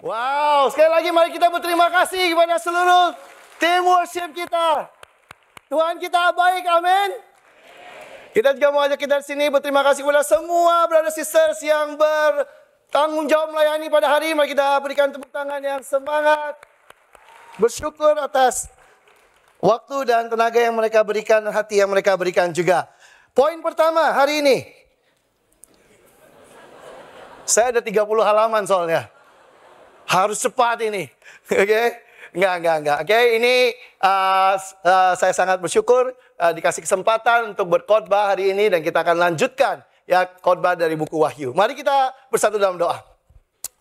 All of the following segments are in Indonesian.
Wow, sekali lagi mari kita berterima kasih kepada seluruh tim worship kita. Tuhan kita baik, amin. Kita juga mau ajak kita di sini berterima kasih kepada semua brother sisters yang bertanggung jawab melayani pada hari ini. Mari kita berikan tepuk tangan yang semangat. Bersyukur atas waktu dan tenaga yang mereka berikan dan hati yang mereka berikan juga. Poin pertama hari ini. Saya ada 30 halaman soalnya. Harus cepat ini. Oke? Enggak. Oke, ini saya sangat bersyukur dikasih kesempatan untuk berkhotbah hari ini dan kita akan lanjutkan ya khotbah dari buku Wahyu. Mari kita bersatu dalam doa.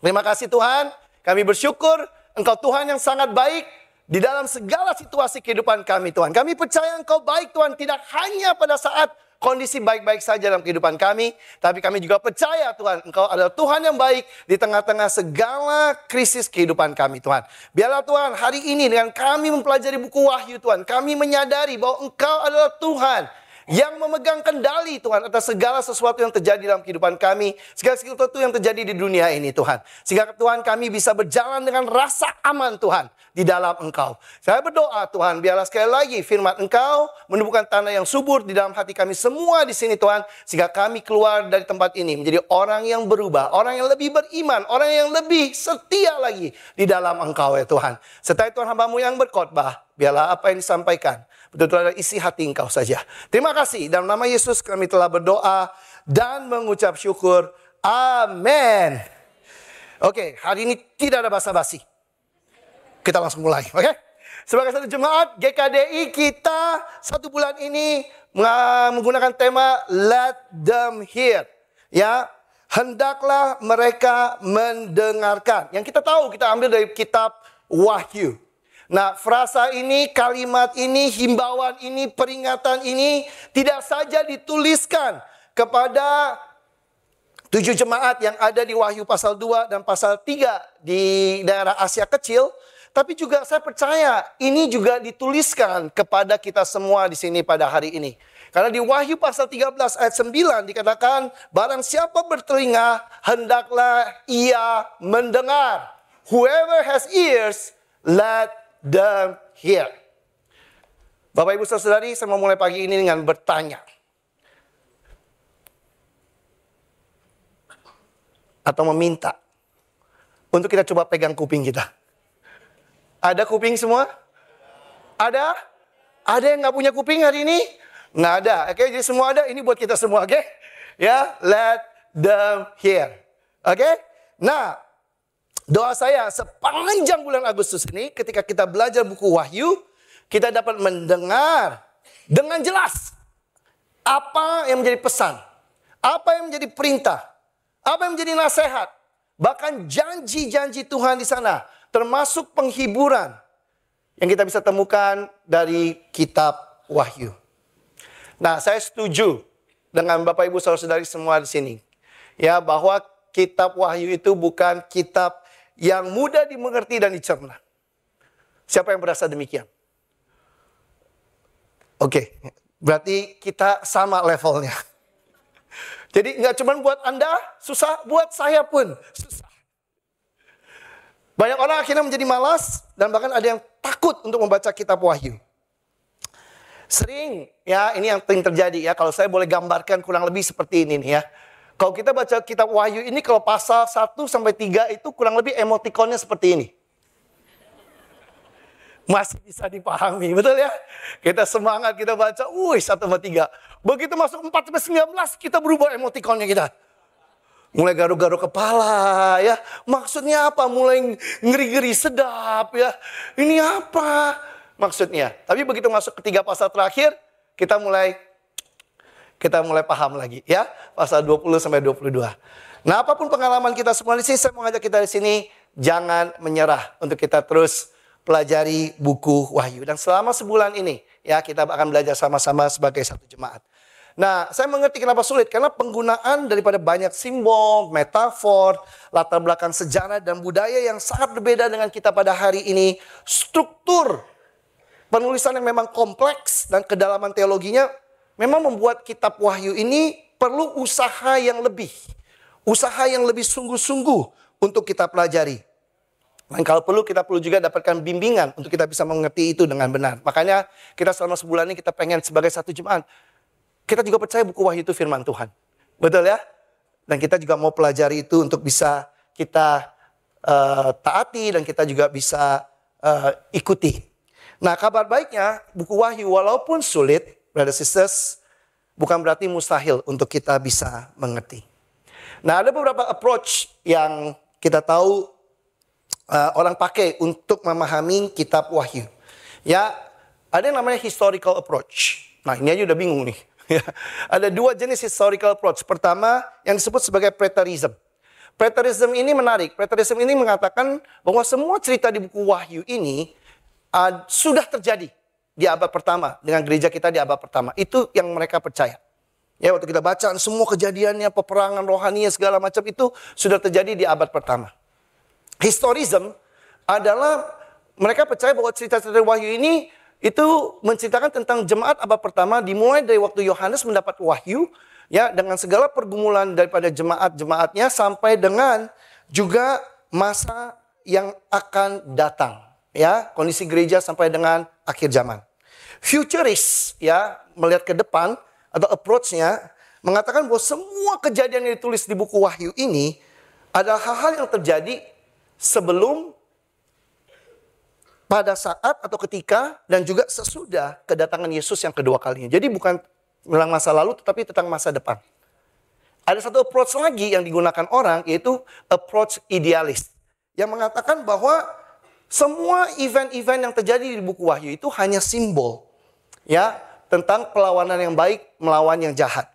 Terima kasih Tuhan, kami bersyukur Engkau Tuhan yang sangat baik di dalam segala situasi kehidupan kami Tuhan. Kami percaya Engkau baik Tuhan, tidak hanya pada saat kondisi baik-baik saja dalam kehidupan kami, tapi kami juga percaya Tuhan, Engkau adalah Tuhan yang baik di tengah-tengah segala krisis kehidupan kami Tuhan. Biarlah Tuhan hari ini dengan kami mempelajari buku Wahyu Tuhan, kami menyadari bahwa Engkau adalah Tuhan yang memegang kendali Tuhan atas segala sesuatu yang terjadi dalam kehidupan kami, segala sesuatu yang terjadi di dunia ini Tuhan. Sehingga Tuhan kami bisa berjalan dengan rasa aman Tuhan di dalam Engkau. Saya berdoa Tuhan, biarlah sekali lagi firman Engkau menumbuhkan tanah yang subur di dalam hati kami semua di sini Tuhan, sehingga kami keluar dari tempat ini menjadi orang yang berubah, orang yang lebih beriman, orang yang lebih setia lagi di dalam Engkau ya Tuhan. Serta Tuhan hamba-Mu yang berkhotbah, biarlah apa yang disampaikan betul-betul ada isi hati Engkau saja. Terima kasih. Dalam nama Yesus kami telah berdoa dan mengucap syukur. Amin. Oke, hari ini tidak ada basa-basi. Kita langsung mulai. Oke? Sebagai satu jemaat GKDI kita 1 bulan ini menggunakan tema Let Them Hear. Ya, hendaklah mereka mendengarkan. Yang kita tahu kita ambil dari kitab Wahyu. Nah, frasa ini, kalimat ini, himbauan ini, peringatan ini tidak saja dituliskan kepada 7 jemaat yang ada di Wahyu pasal 2 dan pasal 3 di daerah Asia Kecil, tapi juga saya percaya ini juga dituliskan kepada kita semua di sini pada hari ini. Karena di Wahyu pasal 13 ayat 9 dikatakan, barang siapa bertelinga, hendaklah ia mendengar. Whoever has ears, let them hear. Bapak Ibu Saudari, saya mau mulai pagi ini dengan bertanya. Atau meminta. Untuk kita coba pegang kuping kita. Ada kuping semua? Ada? Ada yang nggak punya kuping hari ini? Nggak ada. Oke, jadi semua ada. Ini buat kita semua, oke? Ya, let them hear. Oke? Nah, doa saya sepanjang bulan Agustus ini ketika kita belajar buku Wahyu, kita dapat mendengar dengan jelas apa yang menjadi pesan, apa yang menjadi perintah, apa yang menjadi nasihat, bahkan janji-janji Tuhan di sana, termasuk penghiburan yang kita bisa temukan dari kitab Wahyu. Nah, saya setuju dengan Bapak Ibu Saudara-saudari semua di sini, ya, bahwa kitab Wahyu itu bukan kitab yang mudah dimengerti dan dicerna. Siapa yang berasa demikian? Oke, berarti kita sama levelnya. Jadi nggak cuma buat Anda susah, buat saya pun susah. Banyak orang akhirnya menjadi malas dan bahkan ada yang takut untuk membaca kitab Wahyu. Sering ya, ini yang sering terjadi ya, kalau saya boleh gambarkan kurang lebih seperti ini nih ya. Kalau kita baca kitab Wahyu ini, kalau pasal 1-3 itu kurang lebih emotikonnya seperti ini. Masih bisa dipahami, betul ya? Kita semangat, kita baca, 1-3. Begitu masuk 4-19, kita berubah emotikonnya kita. Mulai garuk-garuk kepala, ya. Maksudnya apa? Mulai ngeri-ngeri sedap, ya. Ini apa maksudnya? Tapi begitu masuk ke 3 pasal terakhir, kita mulai paham lagi ya, pasal 20-22. Nah, apapun pengalaman kita semua di sini, saya mengajak kita di sini jangan menyerah untuk kita terus pelajari buku Wahyu. Dan selama sebulan ini ya, kita akan belajar sama-sama sebagai satu jemaat. Nah, saya mengerti kenapa sulit, karena penggunaan daripada banyak simbol, metafor, latar belakang sejarah dan budaya yang sangat berbeda dengan kita pada hari ini. Struktur penulisan yang memang kompleks dan kedalaman teologinya memang membuat kitab Wahyu ini perlu usaha yang lebih sungguh-sungguh untuk kita pelajari. Dan kalau perlu, kita perlu juga dapatkan bimbingan untuk kita bisa mengerti itu dengan benar. Makanya kita selama sebulan ini kita pengen sebagai satu jemaat, kita juga percaya buku Wahyu itu firman Tuhan. Betul ya? Dan kita juga mau pelajari itu untuk bisa kita taati dan kita juga bisa ikuti. Nah, kabar baiknya buku Wahyu walaupun sulit, brothers sisters, bukan berarti mustahil untuk kita bisa mengerti. Nah, ada beberapa approach yang kita tahu orang pakai untuk memahami kitab Wahyu. Ya, ada yang namanya historical approach. Nah, ini aja udah bingung nih. Ada dua jenis historical approach. Pertama, yang disebut sebagai preterism. Preterism ini menarik. Preterism ini mengatakan bahwa semua cerita di buku Wahyu ini sudah terjadi di abad pertama dengan gereja kita di abad pertama. Itu yang mereka percaya. Ya, waktu kita baca semua kejadiannya, peperangan rohani segala macam itu sudah terjadi di abad pertama. Historism adalah mereka percaya bahwa cerita-cerita Wahyu ini itu menceritakan tentang jemaat abad pertama dimulai dari waktu Yohanes mendapat wahyu, ya, dengan segala pergumulan daripada jemaat-jemaatnya sampai dengan juga masa yang akan datang, ya, kondisi gereja sampai dengan akhir zaman. Futurist, ya, melihat ke depan atau approach-nya mengatakan bahwa semua kejadian yang ditulis di buku Wahyu ini adalah hal-hal yang terjadi sebelum, pada saat atau ketika, dan juga sesudah kedatangan Yesus yang kedua kalinya. Jadi bukan tentang masa lalu, tetapi tentang masa depan. Ada satu approach lagi yang digunakan orang, yaitu approach idealis. Yang mengatakan bahwa semua event-event yang terjadi di buku Wahyu itu hanya simbol, ya, tentang perlawanan yang baik melawan yang jahat.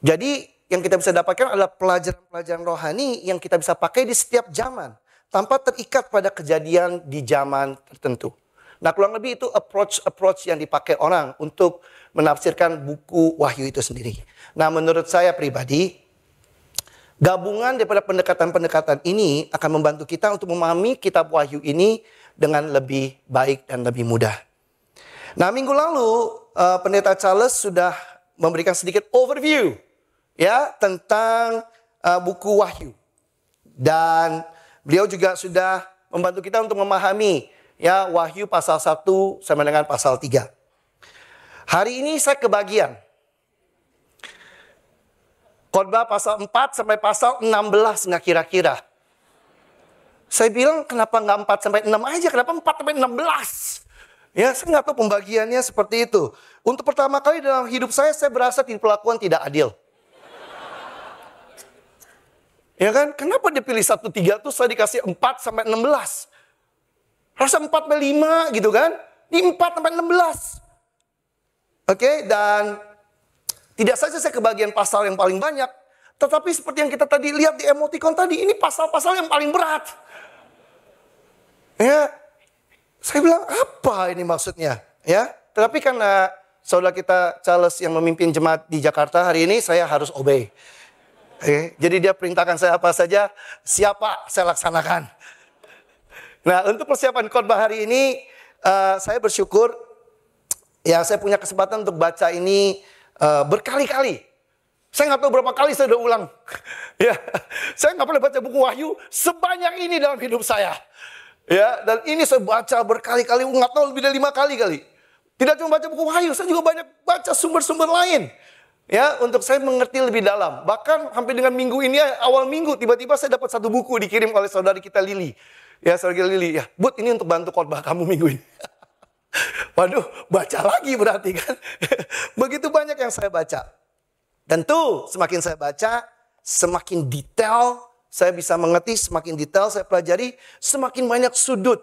Jadi yang kita bisa dapatkan adalah pelajaran-pelajaran rohani yang kita bisa pakai di setiap zaman tanpa terikat pada kejadian di zaman tertentu. Nah, kurang lebih itu approach yang dipakai orang untuk menafsirkan buku Wahyu itu sendiri. Nah, menurut saya pribadi, gabungan daripada pendekatan-pendekatan ini akan membantu kita untuk memahami kitab Wahyu ini dengan lebih baik dan lebih mudah. Nah, minggu lalu Pendeta Charles sudah memberikan sedikit overview, ya, tentang buku Wahyu. Dan beliau juga sudah membantu kita untuk memahami, ya, Wahyu pasal 1 sama dengan pasal 3. Hari ini saya kebagian Khotbah pasal 4 sampai pasal 16 nggak kira-kira. Saya bilang kenapa nggak 4 sampai 6 aja, kenapa 4 sampai 16? Ya, saya nggak tahu pembagiannya seperti itu. Untuk pertama kali dalam hidup saya berasa perlakuan tidak adil. Ya kan? Kenapa dipilih 1-3 tuh saya dikasih 4 sampai 16? Rasa 4 sampai 5 gitu kan? Ini 4 sampai 16. Oke, dan tidak saja saya kebagian pasal yang paling banyak, tetapi seperti yang kita tadi lihat di emoticon tadi, ini pasal-pasal yang paling berat. Ya, saya bilang apa ini maksudnya? Ya, tetapi karena saudara kita Charles yang memimpin jemaat di Jakarta hari ini, saya harus obey. Jadi dia perintahkan saya apa saja, siapa saya laksanakan. Nah, untuk persiapan khotbah hari ini, saya bersyukur, ya, saya punya kesempatan untuk baca ini berkali-kali. Saya nggak tahu berapa kali saya udah ulang. Ya, saya nggak pernah baca buku Wahyu sebanyak ini dalam hidup saya. Ya, dan ini saya baca berkali-kali, nggak tahu lebih dari 5 kali kali. Tidak cuma baca buku Wahyu, saya juga banyak baca sumber-sumber lain. Ya, untuk saya mengerti lebih dalam. Bahkan hampir dengan minggu ini, awal minggu, tiba-tiba saya dapat satu buku dikirim oleh saudari kita Lili. Ya, saudari Lili, ya, Bud, ini untuk bantu khotbah kamu minggu ini. Waduh, baca lagi berarti kan. Begitu banyak yang saya baca. Tentu semakin saya baca, semakin detail saya bisa mengerti, semakin detail saya pelajari, semakin banyak sudut,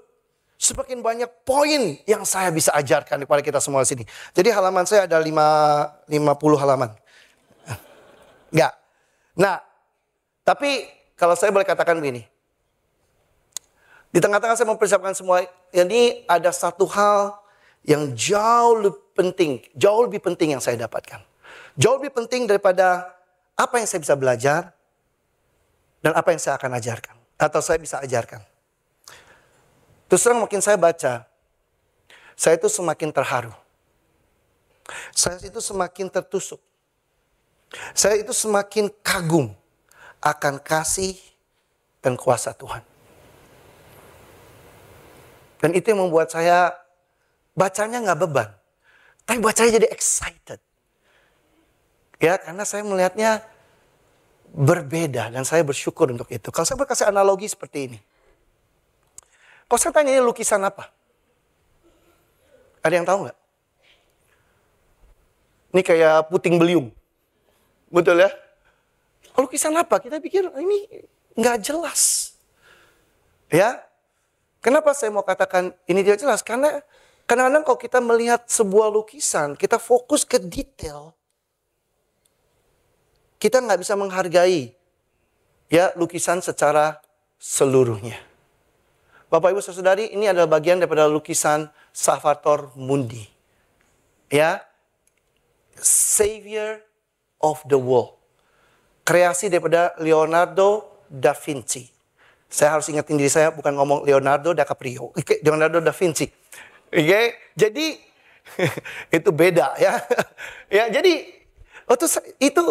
semakin banyak poin yang saya bisa ajarkan kepada kita semua di sini. Jadi halaman saya ada 50 halaman. Enggak. Nah, tapi kalau saya boleh katakan begini. Di tengah-tengah saya mempersiapkan semua ini, ada satu hal yang jauh lebih penting yang saya dapatkan. Jauh lebih penting daripada apa yang saya bisa belajar dan apa yang saya akan ajarkan atau saya bisa ajarkan. Terus terang makin saya baca, saya itu semakin terharu. Saya itu semakin tertusuk. Saya itu semakin kagum akan kasih dan kuasa Tuhan. Dan itu yang membuat saya bacanya nggak beban. Tapi bacanya jadi excited. Ya, karena saya melihatnya berbeda dan saya bersyukur untuk itu. Kalau saya berkasih analogi seperti ini. Kalau saya tanya ini lukisan apa? Ada yang tahu nggak? Ini kayak puting beliung. Betul ya? Lukisan apa? Kita pikir ini nggak jelas. Ya, kenapa saya mau katakan ini tidak jelas? Karena kadang-kadang kalau kita melihat sebuah lukisan, kita fokus ke detail. Kita nggak bisa menghargai ya lukisan secara seluruhnya. Bapak Ibu Saudari, ini adalah bagian daripada lukisan Salvator Mundi. Ya, Savior of the World. Kreasi daripada Leonardo da Vinci. Saya harus ingatin diri saya, bukan ngomong Leonardo DiCaprio. Leonardo da Vinci. Jadi itu beda ya. Ya, jadi itu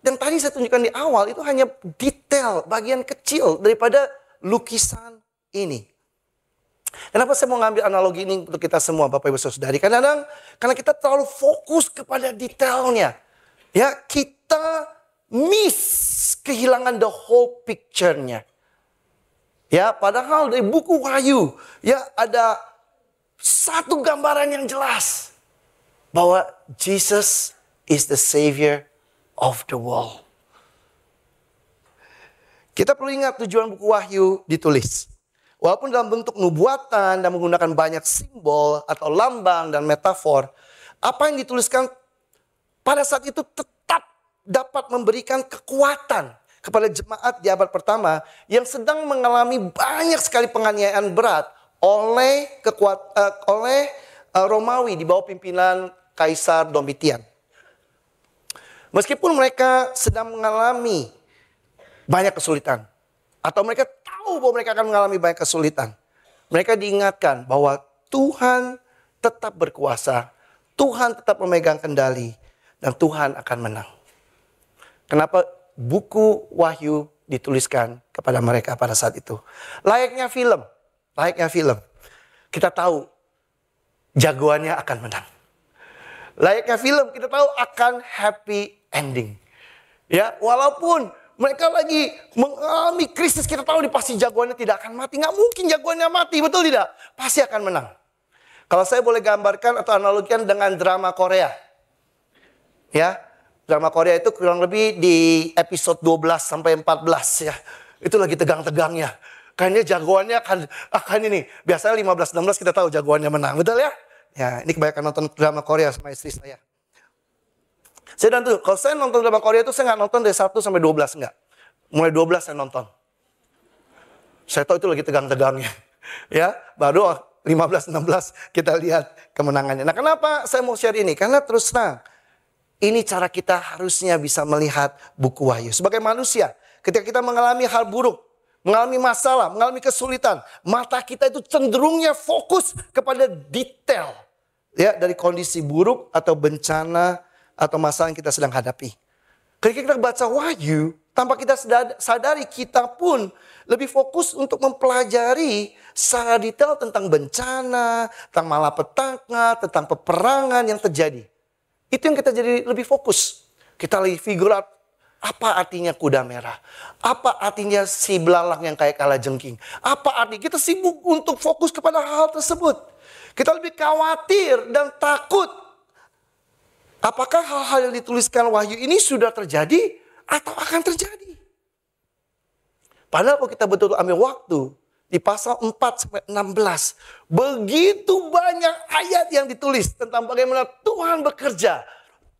yang tadi saya tunjukkan di awal itu hanya detail, bagian kecil daripada lukisan ini. Kenapa saya mau ngambil analogi ini untuk kita semua, Bapak Ibu Saudari? Kadang-kadang karena kita terlalu fokus kepada detailnya. Ya, kita kehilangan the whole picture-nya. Ya, padahal dari buku Wahyu, ya ada satu gambaran yang jelas. Bahwa Jesus is the Savior of the world. Kita perlu ingat tujuan buku Wahyu ditulis. Walaupun dalam bentuk nubuatan dan menggunakan banyak simbol atau lambang dan metafor, apa yang dituliskan pada saat itu tetap dapat memberikan kekuatan kepada jemaat di abad pertama yang sedang mengalami banyak sekali penganiayaan berat oleh Romawi di bawah pimpinan Kaisar Domitian. Meskipun mereka sedang mengalami banyak kesulitan, atau mereka tahu bahwa mereka akan mengalami banyak kesulitan, mereka diingatkan bahwa Tuhan tetap berkuasa, Tuhan tetap memegang kendali, dan Tuhan akan menang. Kenapa buku Wahyu dituliskan kepada mereka pada saat itu? Layaknya film. Kita tahu jagoannya akan menang. Layaknya film, kita tahu akan happy ending. Ya, walaupun mereka lagi mengalami krisis, kita tahu pasti jagoannya tidak akan mati. Nggak mungkin jagoannya mati, betul tidak? Pasti akan menang. Kalau saya boleh gambarkan atau analogikan dengan drama Korea. Ya, drama Korea itu kurang lebih di episode 12 sampai 14 ya. Itu lagi tegang-tegangnya. Kayaknya jagoannya akan ini. Biasanya 15-16 kita tahu jagoannya menang, betul ya? Ya, ini kebanyakan nonton drama Korea sama istri saya. Kalau saya nonton drama Korea itu saya nggak nonton dari 1 sampai 12, enggak. Mulai 12 saya nonton. Saya tahu itu lagi tegang-tegangnya. Ya, baru 15-16 kita lihat kemenangannya. Nah, kenapa saya mau share ini? Karena terus terang, ini cara kita harusnya bisa melihat buku Wahyu. Sebagai manusia, ketika kita mengalami hal buruk, mengalami masalah, mengalami kesulitan, mata kita itu cenderungnya fokus kepada detail. Ya, dari kondisi buruk atau bencana atau masalah yang kita sedang hadapi. Ketika kita baca Wahyu, tanpa kita sadari kita pun lebih fokus untuk mempelajari secara detail tentang bencana, tentang malapetaka, tentang peperangan yang terjadi. Itu yang kita jadi lebih fokus. Kita lagi figure out apa artinya kuda merah. Apa artinya si belalang yang kayak kalajengking. Apa artinya kita sibuk untuk fokus kepada hal tersebut. Kita lebih khawatir dan takut. Apakah hal-hal yang dituliskan Wahyu ini sudah terjadi atau akan terjadi? Padahal kalau kita betul-betul ambil waktu di pasal 4-16, begitu banyak ayat yang ditulis tentang bagaimana Tuhan bekerja,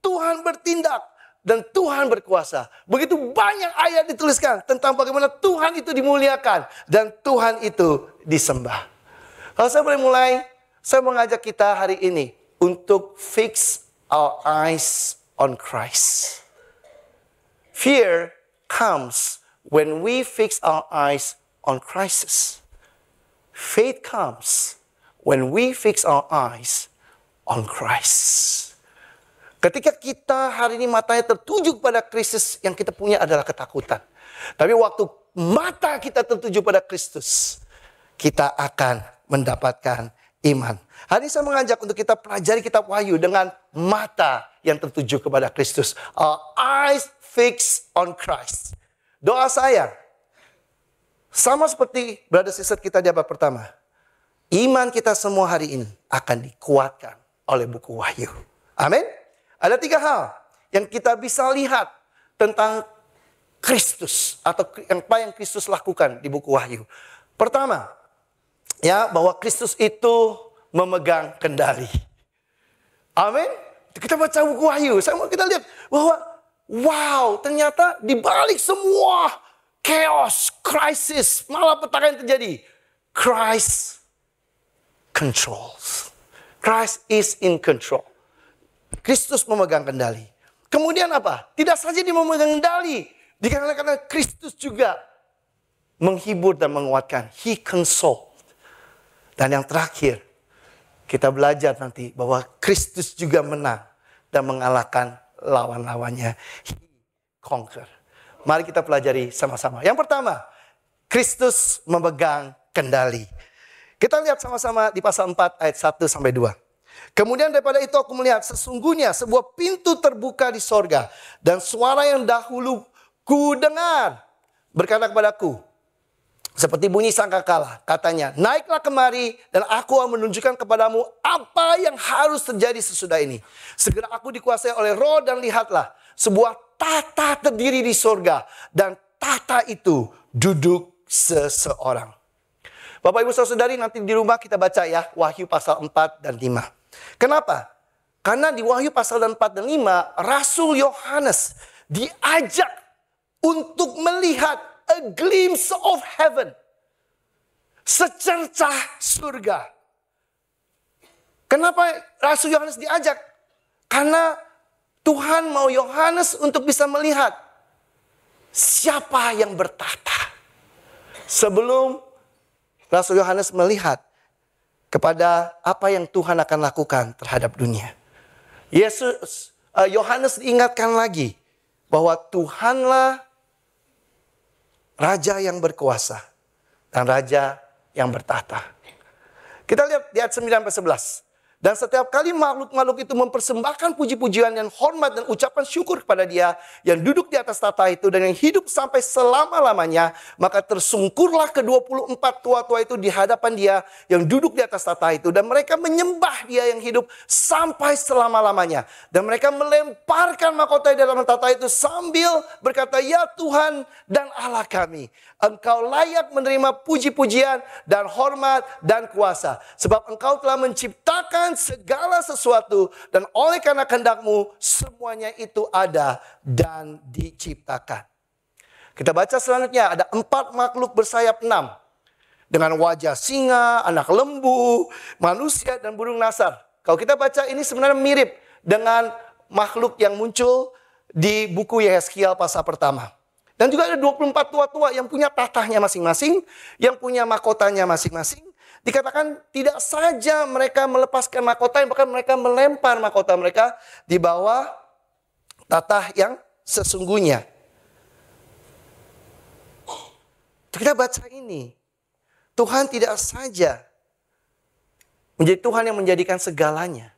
Tuhan bertindak, dan Tuhan berkuasa. Begitu banyak ayat dituliskan tentang bagaimana Tuhan itu dimuliakan dan Tuhan itu disembah. Kalau saya boleh mulai, saya mengajak kita hari ini untuk fix our eyes on Christ. Fear comes when we fix our eyes on Christ. Faith comes when we fix our eyes on Christ. Ketika kita hari ini matanya tertuju pada Kristus, yang kita punya adalah ketakutan. Tapi waktu mata kita tertuju pada Kristus, kita akan mendapatkan iman. Hari ini saya mengajak untuk kita pelajari kitab Wahyu dengan mata yang tertuju kepada Kristus. Our eyes fixed on Christ. Doa saya, sama seperti brother sister kita di abad pertama. Iman kita semua hari ini akan dikuatkan oleh buku Wahyu. Amin. Ada 3 hal yang kita bisa lihat tentang Kristus atau apa yang Kristus lakukan di buku Wahyu. Pertama, ya, bahwa Kristus itu memegang kendali. Amin. Kita baca buku Wahyu, saya mau kita lihat bahwa wow, ternyata di balik semua chaos, crisis, malapetaka yang terjadi, Christ controls. Christ is in control. Kristus memegang kendali. Kemudian apa? Tidak saja dia memegang kendali, dikarenakan Kristus juga menghibur dan menguatkan. He consoled. Dan yang terakhir, kita belajar nanti bahwa Kristus juga menang dan mengalahkan lawan-lawannya. He conquer. Mari kita pelajari sama-sama. Yang pertama, Kristus memegang kendali. Kita lihat sama-sama di pasal 4 ayat 1 sampai 2. Kemudian daripada itu aku melihat sesungguhnya sebuah pintu terbuka di sorga. Dan suara yang dahulu ku dengar berkata kepadaku, seperti bunyi sangkakala, katanya, naiklah kemari dan aku akan menunjukkan kepadamu apa yang harus terjadi sesudah ini. Segera aku dikuasai oleh Roh dan lihatlah sebuah tahta terdiri di sorga. Dan tahta itu duduk seseorang. Bapak Ibu Saudari, nanti di rumah kita baca ya Wahyu pasal 4 dan 5. Kenapa? Karena di Wahyu pasal 4 dan 5, Rasul Yohanes diajak untuk melihat a glimpse of heaven. Secercah surga. Kenapa Rasul Yohanes diajak? Karena Tuhan mau Yohanes untuk bisa melihat siapa yang bertahta. Sebelum Rasul Yohanes melihat kepada apa yang Tuhan akan lakukan terhadap dunia. Yohanes diingatkan lagi bahwa Tuhanlah Raja yang berkuasa dan Raja yang bertahta. Kita lihat di ayat 9-11. Dan setiap kali makhluk-makhluk itu mempersembahkan puji-pujian dan hormat dan ucapan syukur kepada Dia yang duduk di atas tahta itu dan yang hidup sampai selama-lamanya, maka tersungkurlah ke-24 tua-tua itu di hadapan Dia yang duduk di atas tahta itu, dan mereka menyembah Dia yang hidup sampai selama-lamanya. Dan mereka melemparkan mahkota di dalam tahta itu sambil berkata, ya Tuhan dan Allah kami, Engkau layak menerima puji-pujian dan hormat dan kuasa. Sebab Engkau telah menciptakan segala sesuatu dan oleh karena kehendak-Mu semuanya itu ada dan diciptakan. Kita baca selanjutnya, ada 4 makhluk bersayap 6. Dengan wajah singa, anak lembu, manusia dan burung nasar. Kalau kita baca ini sebenarnya mirip dengan makhluk yang muncul di buku Yehezkiel pasal pertama. Dan juga ada 24 tua-tua yang punya tahtanya masing-masing, yang punya mahkotanya masing-masing. Dikatakan tidak saja mereka melepaskan mahkota, bahkan mereka melempar mahkota mereka di bawah tahta yang sesungguhnya. Kita baca ini, Tuhan tidak saja menjadi Tuhan yang menjadikan segalanya,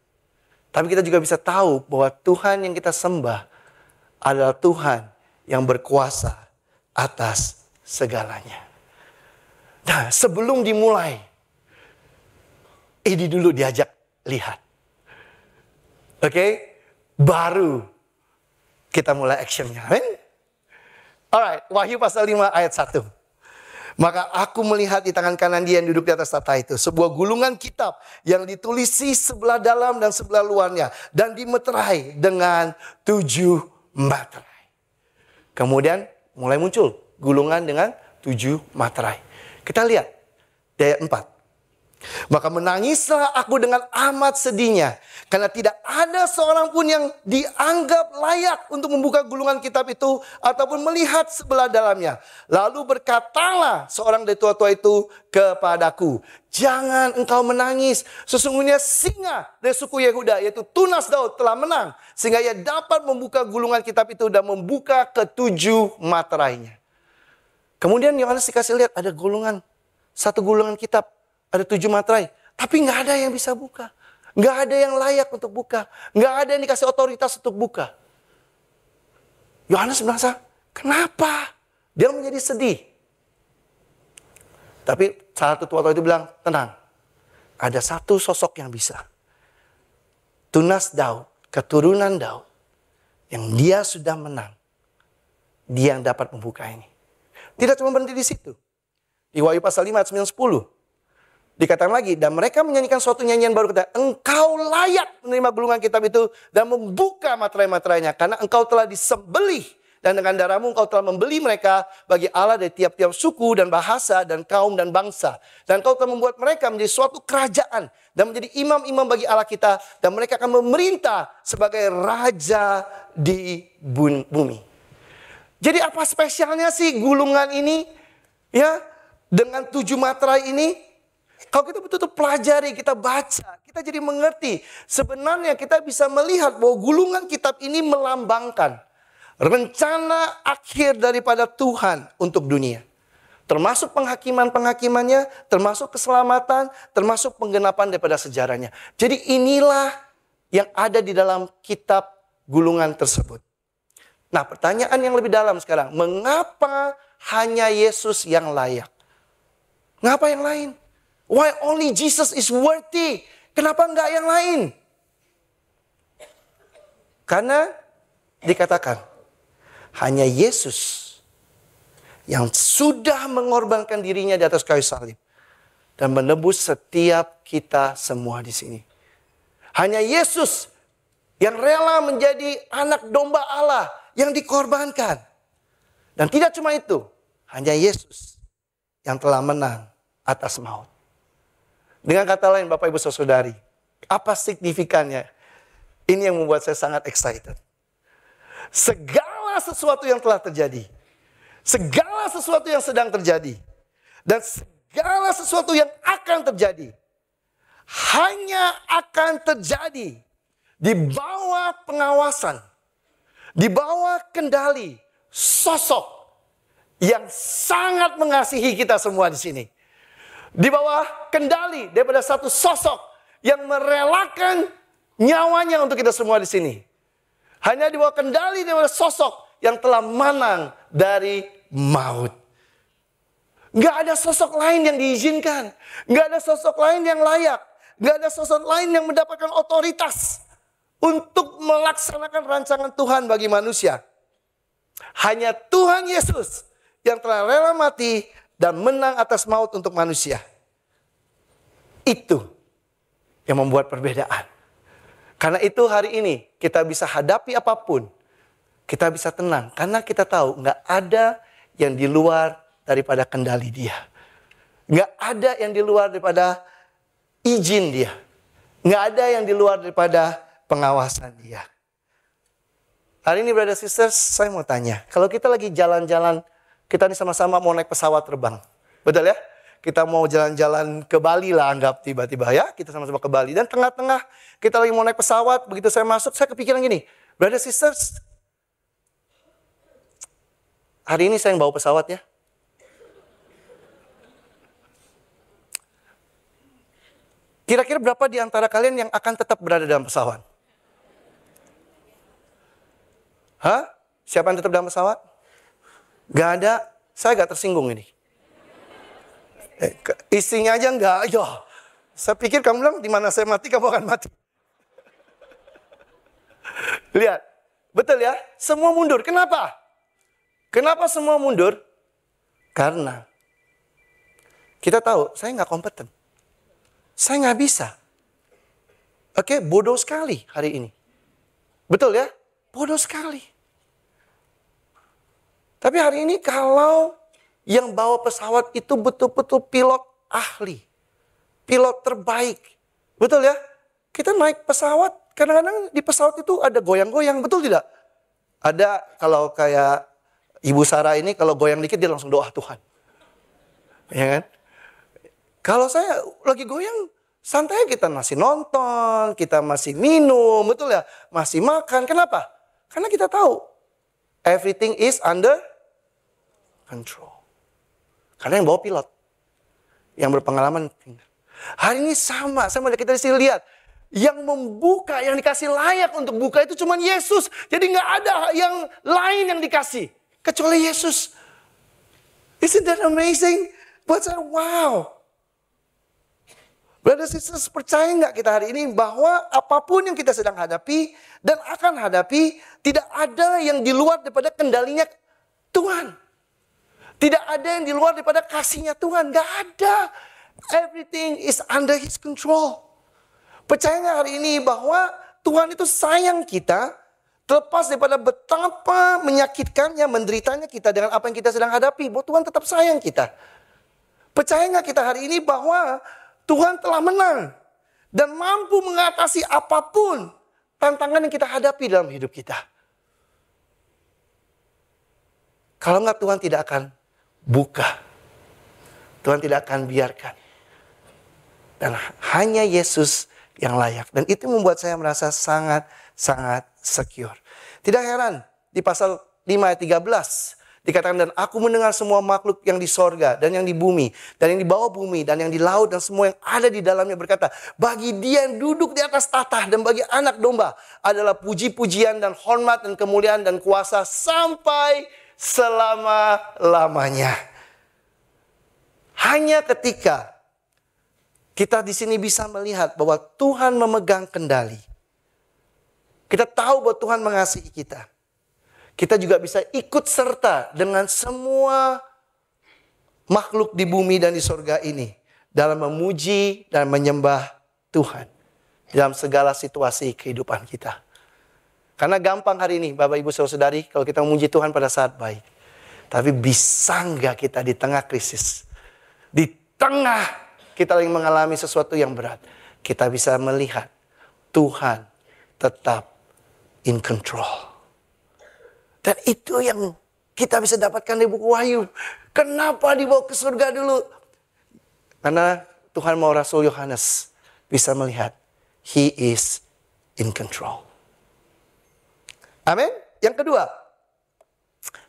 tapi kita juga bisa tahu bahwa Tuhan yang kita sembah adalah Tuhan yang berkuasa atas segalanya. Nah, sebelum dimulai, ini dulu diajak lihat. Oke? Baru kita mulai actionnya. Alright, Wahyu pasal 5 ayat 1. Maka aku melihat di tangan kanan Dia yang duduk di atas tahta itu sebuah gulungan kitab yang ditulisi sebelah dalam dan sebelah luarnya dan dimeterai dengan 7 materai. Kemudian mulai muncul gulungan dengan 7 materai. Kita lihat di ayat 4. Maka menangislah aku dengan amat sedihnya, karena tidak ada seorang pun yang dianggap layak untuk membuka gulungan kitab itu ataupun melihat sebelah dalamnya. Lalu berkatalah seorang dari tua-tua itu kepadaku, jangan engkau menangis, sesungguhnya singa dari suku Yehuda, yaitu tunas Daud, telah menang, sehingga ia dapat membuka gulungan kitab itu dan membuka ke-7 materainya. Kemudian Yohanes dikasih lihat ada gulungan, satu gulungan kitab ada 7 materai. Tapi nggak ada yang bisa buka. Nggak ada yang layak untuk buka. Nggak ada yang dikasih otoritas untuk buka. Yohanes merasa, kenapa? Dia menjadi sedih. Tapi salah satu tua itu bilang, tenang. Ada satu sosok yang bisa. Tunas Daud, keturunan Daud. Yang dia sudah menang. Dia yang dapat membuka ini. Tidak cuma berhenti di situ. Di Wahyu pasal 5 ayat 9-10. Dikatakan lagi, dan mereka menyanyikan suatu nyanyian baru, kata, engkau layak menerima gulungan kitab itu dan membuka materai-materainya, karena engkau telah disembelih dan dengan darahmu engkau telah membeli mereka bagi Allah dari tiap-tiap suku dan bahasa dan kaum dan bangsa, dan engkau telah membuat mereka menjadi suatu kerajaan dan menjadi imam-imam bagi Allah kita, dan mereka akan memerintah sebagai raja di bumi. Jadi apa spesialnya sih gulungan ini? Ya, dengan 7 materai ini. Kalau kita betul-betul pelajari, kita baca, kita jadi mengerti. Sebenarnya kita bisa melihat bahwa gulungan kitab ini melambangkan rencana akhir daripada Tuhan untuk dunia. Termasuk penghakiman-penghakimannya, termasuk keselamatan, termasuk penggenapan daripada sejarahnya. Jadi inilah yang ada di dalam kitab gulungan tersebut. Nah, pertanyaan yang lebih dalam sekarang. Mengapa hanya Yesus yang layak? Mengapa yang lain? Why only Jesus is worthy? Kenapa enggak yang lain? Karena dikatakan hanya Yesus yang sudah mengorbankan dirinya di atas kayu salib dan menebus setiap kita semua di sini. Hanya Yesus yang rela menjadi anak domba Allah yang dikorbankan. Dan tidak cuma itu, hanya Yesus yang telah menang atas maut. Dengan kata lain, Bapak Ibu Saudari, apa signifikannya? Ini yang membuat saya sangat excited. Segala sesuatu yang telah terjadi, segala sesuatu yang sedang terjadi, dan segala sesuatu yang akan terjadi, hanya akan terjadi di bawah pengawasan, di bawah kendali sosok yang sangat mengasihi kita semua di sini. Di bawah kendali daripada satu sosok yang merelakan nyawanya untuk kita semua di sini. Hanya di bawah kendali daripada sosok yang telah menang dari maut. Gak ada sosok lain yang diizinkan. Gak ada sosok lain yang layak. Gak ada sosok lain yang mendapatkan otoritas untuk melaksanakan rancangan Tuhan bagi manusia. Hanya Tuhan Yesus yang telah rela mati dan menang atas maut untuk manusia. Itu yang membuat perbedaan. Karena itu hari ini kita bisa hadapi apapun. Kita bisa tenang. Karena kita tahu nggak ada yang di luar daripada kendali dia. Nggak ada yang di luar daripada izin dia. Nggak ada yang di luar daripada pengawasan dia. Hari ini brother sisters, saya mau tanya. Kalau kita lagi jalan-jalan, kita ini sama-sama mau naik pesawat terbang. Betul ya? Kita mau jalan-jalan ke Bali lah, anggap tiba-tiba ya. Kita sama-sama ke Bali. Dan tengah-tengah kita lagi mau naik pesawat. Begitu saya masuk, saya kepikiran gini. Brother sisters, hari ini saya yang bawa pesawat ya. Kira-kira berapa di antara kalian yang akan tetap berada dalam pesawat? Hah? Siapa yang tetap dalam pesawat? Gak ada. Saya gak tersinggung ini. Istrinya aja enggak. Ya, saya pikir kamu bilang di mana saya mati kamu akan mati. Lihat, betul ya? Semua mundur. Kenapa? Kenapa semua mundur? Karena kita tahu saya nggak kompeten. Saya nggak bisa. Oke, bodoh sekali hari ini. Betul ya? Bodoh sekali. Tapi hari ini kalau yang bawa pesawat itu betul-betul pilot ahli. Pilot terbaik. Betul ya? Kita naik pesawat, kadang-kadang di pesawat itu ada goyang-goyang. Betul tidak? Ada kalau kayak Ibu Sarah ini kalau goyang dikit dia langsung doa Tuhan. Ya kan? Kalau saya lagi goyang, santai kita masih nonton, kita masih minum, betul ya? Masih makan. Kenapa? Karena kita tahu everything is under control. Karena yang bawa pilot, yang berpengalaman. Hari ini sama kita di sini lihat. Yang membuka, yang dikasih layak untuk buka itu cuma Yesus. Jadi nggak ada yang lain yang dikasih. Kecuali Yesus. Isn't that amazing? Buat saya, wow. Brothers and sisters, percaya nggak kita hari ini bahwa apapun yang kita sedang hadapi dan akan hadapi, tidak ada yang di luar daripada kendalinya Tuhan. Tidak ada yang di luar daripada kasihnya Tuhan. Nggak ada. Everything is under His control. Percaya nggak hari ini bahwa Tuhan itu sayang kita, terlepas daripada betapa menyakitkannya, menderitanya kita dengan apa yang kita sedang hadapi, bahwa Tuhan tetap sayang kita. Percaya nggak kita hari ini bahwa Tuhan telah menang dan mampu mengatasi apapun tantangan yang kita hadapi dalam hidup kita. Kalau nggak, Tuhan tidak akan buka. Tuhan tidak akan biarkan. Dan hanya Yesus yang layak. Dan itu membuat saya merasa sangat secure. Tidak heran di pasal 5 ayat 13 dikatakan, dan aku mendengar semua makhluk yang di sorga dan yang di bumi dan yang di bawah bumi dan yang di laut dan semua yang ada di dalamnya berkata, bagi Dia yang duduk di atas tahta dan bagi Anak Domba adalah puji-pujian dan hormat dan kemuliaan dan kuasa sampai selama-lamanya. Hanya ketika kita di sini bisa melihat bahwa Tuhan memegang kendali, kita tahu bahwa Tuhan mengasihi kita, kita juga bisa ikut serta dengan semua makhluk di bumi dan di sorga ini dalam memuji dan menyembah Tuhan dalam segala situasi kehidupan kita. Karena gampang hari ini Bapak Ibu Saudara-saudari kalau kita memuji Tuhan pada saat baik. Tapi bisa nggak kita di tengah krisis, di tengah kita lagi mengalami sesuatu yang berat, kita bisa melihat Tuhan tetap in control. Dan itu yang kita bisa dapatkan di buku Wahyu. Kenapa dibawa ke surga dulu? Karena Tuhan mau Rasul Yohanes bisa melihat He is in control. Amin. Yang kedua,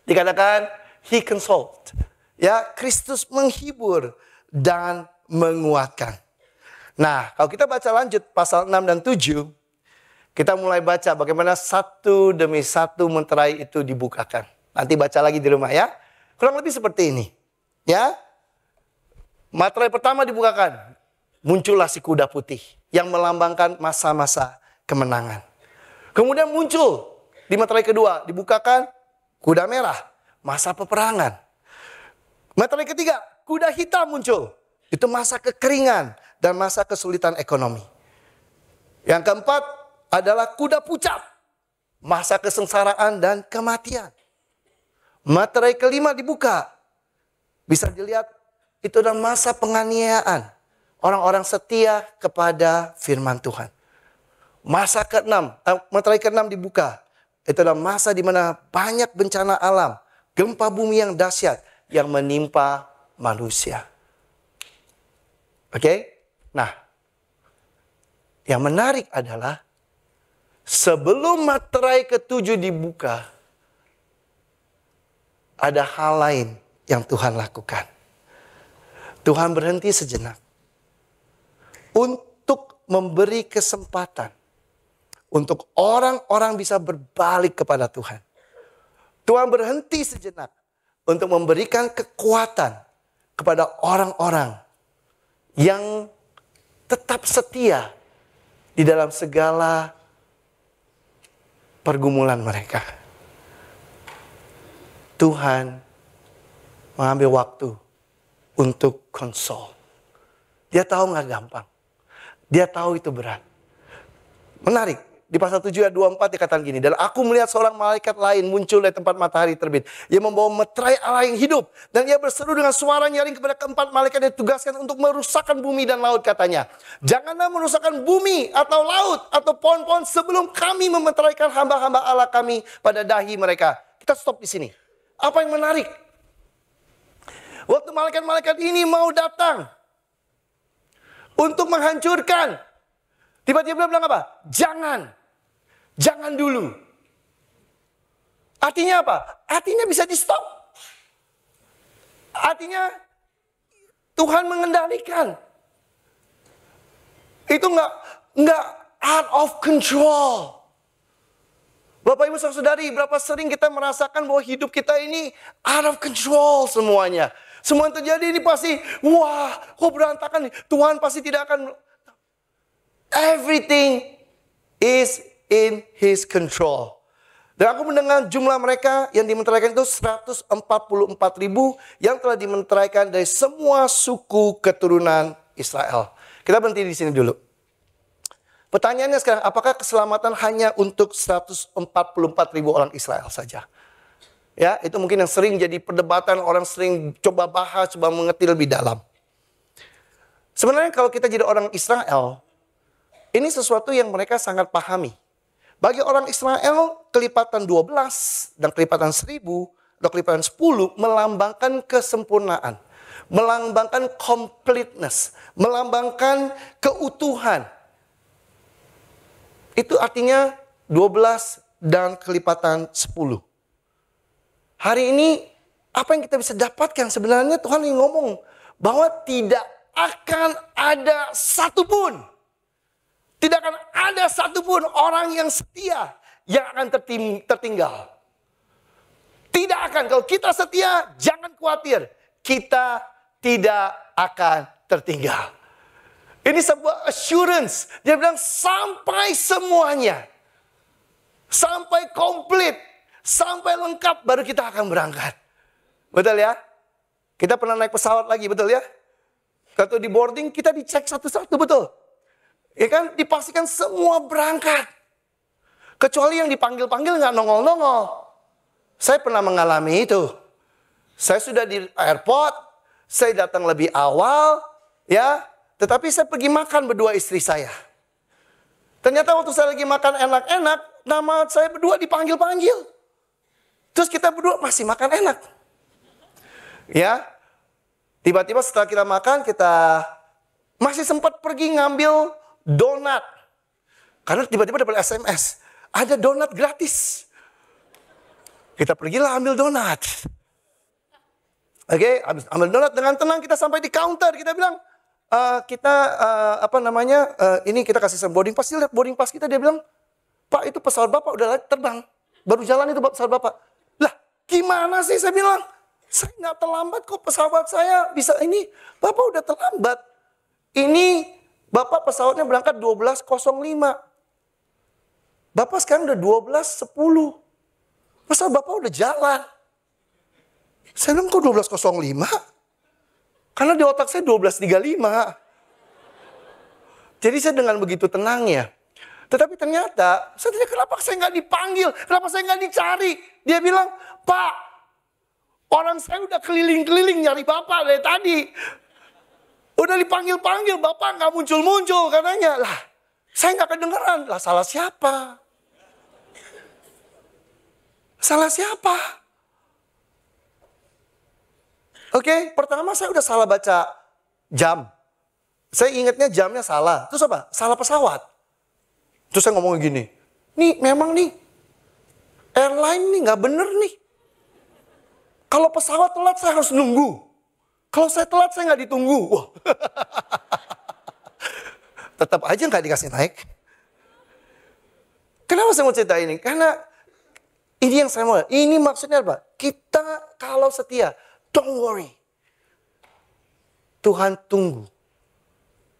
dikatakan He consoled. Ya, Kristus menghibur dan menguatkan. Nah, kalau kita baca lanjut pasal 6 dan 7, kita mulai baca bagaimana satu demi satu meterai itu dibukakan. Nanti baca lagi di rumah ya. Kurang lebih seperti ini. Ya. Materai pertama dibukakan. Muncullah si kuda putih yang melambangkan masa-masa kemenangan. Kemudian muncul di materai kedua dibukakan kuda merah, masa peperangan. Materai ketiga, kuda hitam muncul. Itu masa kekeringan dan masa kesulitan ekonomi. Yang keempat adalah kuda pucat. Masa kesengsaraan dan kematian. Materai kelima dibuka. Bisa dilihat itu adalah masa penganiayaan. Orang-orang setia kepada firman Tuhan. Materai keenam dibuka. Itu adalah masa di mana banyak bencana alam. Gempa bumi yang dahsyat yang menimpa manusia. Oke? Nah, yang menarik adalah sebelum materai ketujuh dibuka, ada hal lain yang Tuhan lakukan. Tuhan berhenti sejenak untuk memberi kesempatan untuk orang-orang bisa berbalik kepada Tuhan. Tuhan berhenti sejenak untuk memberikan kekuatan kepada orang-orang yang tetap setia di dalam segala pergumulan mereka. Tuhan mengambil waktu untuk konsol. Dia tahu gak gampang. Dia tahu itu berat. Menarik. Di pasal 7 ayat 24 dikatakan gini. Dan aku melihat seorang malaikat lain muncul dari tempat matahari terbit. Ia membawa meterai Allah yang hidup. Dan ia berseru dengan suara nyaring kepada keempat malaikat yang ditugaskan untuk merusakkan bumi dan laut katanya. Janganlah merusakkan bumi atau laut atau pohon-pohon sebelum kami memeteraikan hamba-hamba Allah kami pada dahi mereka. Kita stop di sini. Apa yang menarik? Waktu malaikat-malaikat ini mau datang untuk menghancurkan, tiba-tiba bilang apa? Jangan dulu. Artinya apa? Artinya bisa di stop. Artinya Tuhan mengendalikan. Itu nggak out of control. Bapak Ibu Saudari, berapa sering kita merasakan bahwa hidup kita ini out of control semuanya. Semua yang terjadi ini pasti, wah, kok berantakan nih. Tuhan pasti tidak akan. Everything is in His control. Dan aku mendengar jumlah mereka yang dimenteraikan itu 144.000 yang telah dimenteraikan dari semua suku keturunan Israel. Kita berhenti di sini dulu. Pertanyaannya sekarang, apakah keselamatan hanya untuk 144.000 orang Israel saja? Ya, itu mungkin yang sering jadi perdebatan, orang sering coba bahas, coba mengerti lebih dalam. Sebenarnya kalau kita jadi orang Israel, ini sesuatu yang mereka sangat pahami. Bagi orang Israel, kelipatan 12 dan kelipatan 1000 atau kelipatan 10 melambangkan kesempurnaan. Melambangkan completeness. Melambangkan keutuhan. Itu artinya 12 dan kelipatan 10. Hari ini apa yang kita bisa dapatkan? Sebenarnya Tuhan yang ngomong bahwa tidak akan ada satupun. Tidak akan ada satupun orang yang setia yang akan tertinggal. Tidak akan. Kalau kita setia, jangan khawatir. Kita tidak akan tertinggal. Ini sebuah assurance. Dia bilang sampai semuanya. Sampai komplit. Sampai lengkap baru kita akan berangkat. Betul ya? Kita pernah naik pesawat lagi, betul ya? Kalau di boarding kita dicek satu-satu, betul? Ya kan? Dipastikan semua berangkat. Kecuali yang dipanggil-panggil nggak nongol-nongol. Saya pernah mengalami itu. Saya sudah di airport. Saya datang lebih awal. Ya. Tetapi saya pergi makan berdua istri saya. Ternyata waktu saya lagi makan enak-enak, nama saya berdua dipanggil-panggil. Terus kita berdua masih makan enak. Ya. Tiba-tiba setelah kita makan, kita masih sempat pergi ngambil donat. Karena tiba-tiba dapat SMS. Ada donat gratis. Kita pergilah ambil donat. Oke, ambil donat dengan tenang, kita sampai di counter. Kita bilang, ini kita kasih boarding pass. Dia lihat boarding pass kita, dia bilang, Pak, itu pesawat Bapak udah terbang. Baru jalan itu pesawat Bapak. Lah, gimana sih? Saya bilang, saya nggak terlambat kok, pesawat saya bisa ini. Bapak udah terlambat. Ini Bapak pesawatnya berangkat 12.05. Bapak sekarang udah 12.10. Pesawat Bapak udah jalan. Saya bilang, kok 12.05? Karena di otak saya 12.35. Jadi saya dengan begitu tenangnya. Tetapi ternyata, saya tanya kenapa saya nggak dipanggil? Kenapa saya nggak dicari? Dia bilang, Pak, orang saya udah keliling-keliling nyari Bapak dari tadi. Udah dipanggil-panggil, Bapak nggak muncul-muncul katanya. Lah, saya nggak kedengeran. Lah, salah siapa? Salah siapa? Oke, pertama saya udah salah baca jam. Saya ingatnya jamnya salah. Terus apa? Salah pesawat. Terus saya ngomong gini, nih memang nih, airline nih nggak bener nih. Kalau pesawat telat saya harus nunggu. Kalau saya telat saya nggak ditunggu. Wah. Tetap aja nggak dikasih naik. Kenapa saya mau cerita ini? Karena ini yang saya mau. Ini maksudnya apa? Kita kalau setia, don't worry. Tuhan tunggu.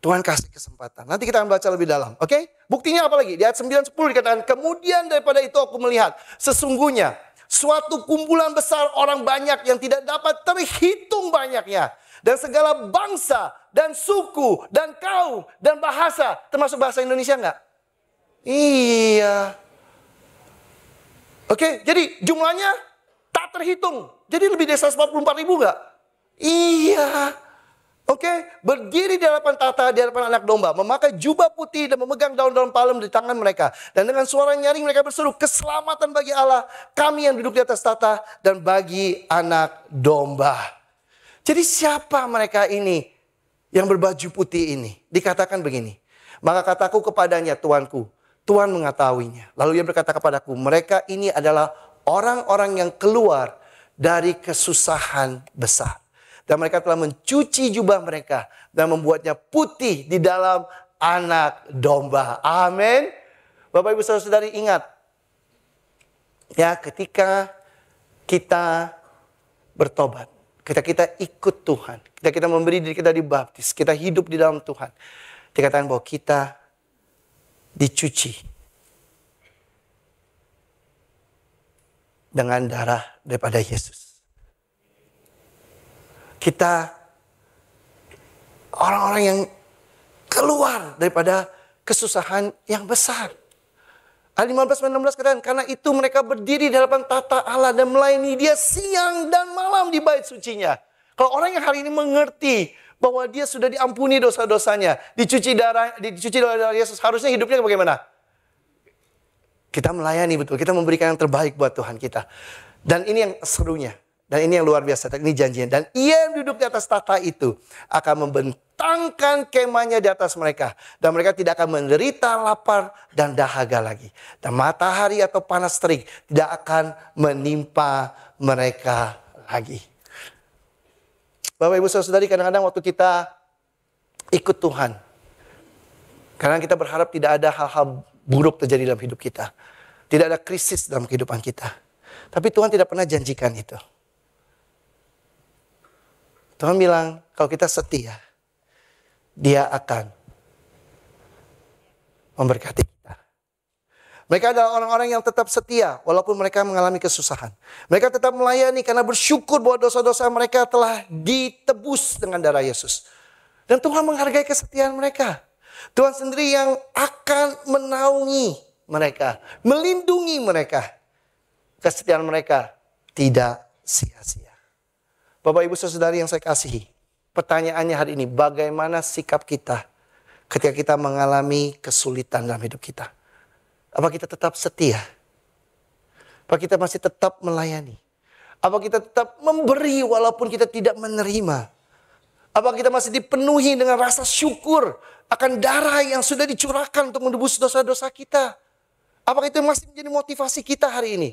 Tuhan kasih kesempatan. Nanti kita akan baca lebih dalam. Oke? Buktinya apa lagi? Di ayat 9-10 dikatakan, kemudian daripada itu aku melihat, sesungguhnya suatu kumpulan besar orang banyak yang tidak dapat terhitung banyaknya. Dan segala bangsa, dan suku, dan kaum, dan bahasa. Termasuk bahasa Indonesia enggak? Iya. Oke, jadi jumlahnya tak terhitung. Jadi lebih dari 144.000 enggak? Iya. Oke, berdiri di hadapan tahta, di hadapan anak domba, memakai jubah putih dan memegang daun-daun palem di tangan mereka. Dan dengan suara nyaring mereka berseru, keselamatan bagi Allah, kami yang duduk di atas tahta, dan bagi anak domba. Jadi siapa mereka ini yang berbaju putih ini? Dikatakan begini, maka kataku kepadanya, Tuanku, Tuhan mengetahuinya. Lalu ia berkata kepadaku, mereka ini adalah orang-orang yang keluar dari kesusahan besar. Dan mereka telah mencuci jubah mereka dan membuatnya putih di dalam anak domba. Amin. Bapak Ibu Saudara-saudari ingat. Ya, ketika kita bertobat, kita ikut Tuhan, kita memberi diri kita dibaptis, kita hidup di dalam Tuhan, dikatakan bahwa kita dicuci dengan darah daripada Yesus. Kita orang-orang yang keluar daripada kesusahan yang besar. Ayat 15-16 katakan, karena itu mereka berdiri di hadapan tata Allah dan melayani Dia siang dan malam di bait sucinya. Kalau orang yang hari ini mengerti bahwa dia sudah diampuni dosa-dosanya, dicuci oleh darah Yesus, harusnya hidupnya bagaimana? Kita melayani betul, kita memberikan yang terbaik buat Tuhan kita. Dan ini yang serunya. Dan ini yang luar biasa, ini janjinya. Dan Ia yang duduk di atas tahta itu akan membentangkan kemahnya di atas mereka. Dan mereka tidak akan menderita lapar dan dahaga lagi. Dan matahari atau panas terik tidak akan menimpa mereka lagi. Bapak Ibu Saudara-saudari, kadang-kadang waktu kita ikut Tuhan, karena kita berharap tidak ada hal-hal buruk terjadi dalam hidup kita. Tidak ada krisis dalam kehidupan kita. Tapi Tuhan tidak pernah janjikan itu. Tuhan bilang, kalau kita setia, Dia akan memberkati kita. Mereka adalah orang-orang yang tetap setia, walaupun mereka mengalami kesusahan. Mereka tetap melayani karena bersyukur bahwa dosa-dosa mereka telah ditebus dengan darah Yesus. Dan Tuhan menghargai kesetiaan mereka. Tuhan sendiri yang akan menaungi mereka, melindungi mereka. Kesetiaan mereka tidak sia-sia. Bapak Ibu Saudari yang saya kasihi, pertanyaannya hari ini, bagaimana sikap kita ketika kita mengalami kesulitan dalam hidup kita? Apa kita tetap setia? Apa kita masih tetap melayani? Apa kita tetap memberi walaupun kita tidak menerima? Apa kita masih dipenuhi dengan rasa syukur akan darah yang sudah dicurahkan untuk menebus dosa-dosa kita? Apakah itu masih menjadi motivasi kita hari ini?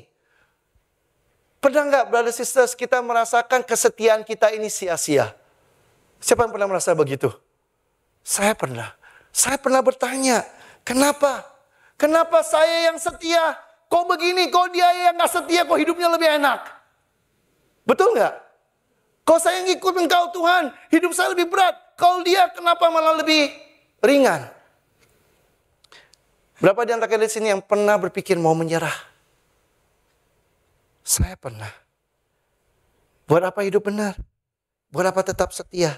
Pernah nggak, brother sisters, kita merasakan kesetiaan kita ini sia-sia? Siapa yang pernah merasa begitu? Saya pernah. Saya pernah bertanya, kenapa? Kenapa saya yang setia, kok begini? Kok dia yang nggak setia, kok hidupnya lebih enak? Betul nggak? Kok saya yang ikut Engkau Tuhan, hidup saya lebih berat. Kalau dia kenapa malah lebih ringan? Berapa di antara kalian di sini yang pernah berpikir mau menyerah? Saya pernah. Buat apa hidup benar? Buat apa tetap setia?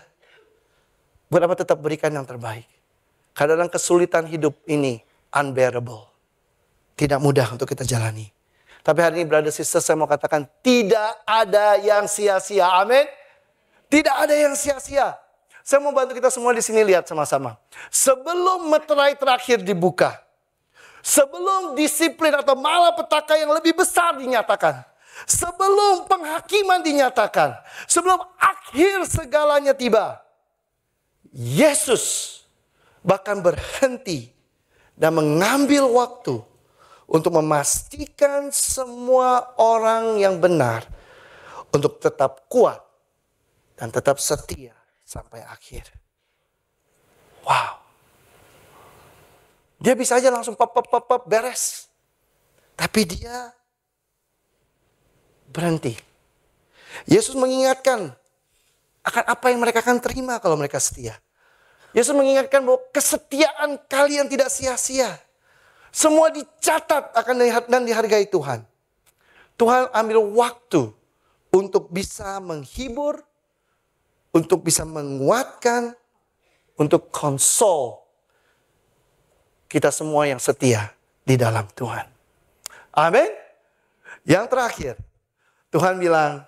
Buat apa tetap berikan yang terbaik? Kadang-kadang kesulitan hidup ini unbearable. Tidak mudah untuk kita jalani. Tapi hari ini brother sister, saya mau katakan tidak ada yang sia-sia. Amin. Tidak ada yang sia-sia. Saya mau bantu kita semua di sini lihat sama-sama. Sebelum meterai terakhir dibuka, sebelum disiplin atau malapetaka yang lebih besar dinyatakan, sebelum penghakiman dinyatakan, sebelum akhir segalanya tiba, Yesus bahkan berhenti dan mengambil waktu untuk memastikan semua orang yang benar untuk tetap kuat dan tetap setia sampai akhir. Wow. Dia bisa aja langsung pop beres. Tapi dia berhenti. Yesus mengingatkan akan apa yang mereka akan terima kalau mereka setia. Yesus mengingatkan bahwa kesetiaan kalian tidak sia-sia. Semua dicatat akan dan dihargai Tuhan. Tuhan ambil waktu untuk bisa menghibur, untuk bisa menguatkan, untuk konsol kita semua yang setia di dalam Tuhan. Amin. Yang terakhir, Tuhan bilang,